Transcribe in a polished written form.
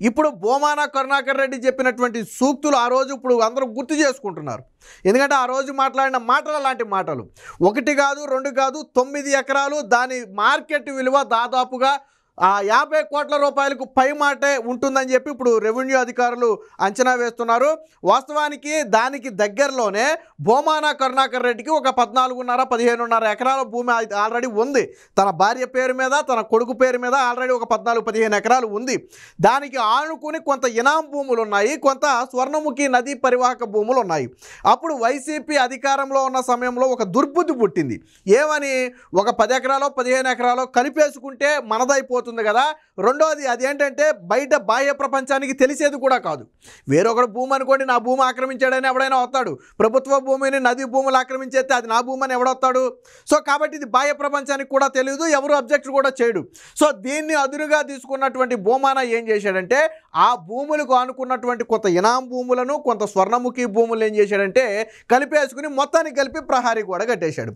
ఇప్పుడు భూమాన కరుణాకర్ రెడ్డి చెప్పినటువంటి సూక్తులు ఆ రోజు ఇప్పుడు అందరూ గుర్తు చేసుకుంటున్నారు. ఎందుకంటే ఆ రోజు మాట్లాడిన మాటలు అలాంటి మాటలు. 1 కాదు 2 కాదు 9 ఎకరాలు, దాని మార్కెట్ విలువ దాదాపుగా 50 కోట్ల రూపాయలకు పై మాటే ఉంటుందని చెప్పి ఇప్పుడు రెవెన్యూ అధికారులు అంచనా వేస్తున్నారు. వాస్తవానికి దానికి దగ్గరలోనే భూమాన కరుణాకర్ రెడ్డికి ఒక 14.5-15 ఎకరాల భూమి ఆల్రెడీ ఉంది. తన భార్య పేరు మీద, తన కొడుకు పేరు మీద ఆల్రెడీ ఒక 14-15 ఎకరాలు ఉంది. దానికి ఆనుకుని కొంత ఇనాం భూములు ఉన్నాయి, కొంత స్వర్ణముఖి నదీ పరివాహక భూములు ఉన్నాయి. అప్పుడు వైసీపీ అధికారంలో ఉన్న సమయంలో ఒక దుర్బుద్ధి పుట్టింది. ఏమని, ఒక 10 ఎకరాలో 15 ఎకరాలో కలిపేసుకుంటే మనదైపోతుంది కదా. రెండోది అదేంటంటే బయట బాహ్య ప్రపంచానికి తెలిసేది కూడా కాదు. వేరొకడు భూమి అనుకోండి, నా భూమి ఆక్రమించాడని ఎవడైనా వస్తాడు. ప్రభుత్వ భూమిని నదీ భూములు ఆక్రమించేస్తే అది నా భూమి అని ఎవడొస్తాడు. సో కాబట్టి ఇది బాహ్య ప్రపంచానికి కూడా తెలియదు, ఎవరు అబ్జెక్ట్ కూడా చేయడు. సో దీన్ని అదునుగా తీసుకున్నటువంటి భూమాన ఏం చేశాడంటే ఆ భూములకు అనుకున్నటువంటి కొంత ఇనాం భూములను, కొంత స్వర్ణముఖి భూములు ఏం చేశాడంటే కలిపేసుకుని మొత్తానికి కలిపి ప్రహారీ గోడ కట్టేశాడు.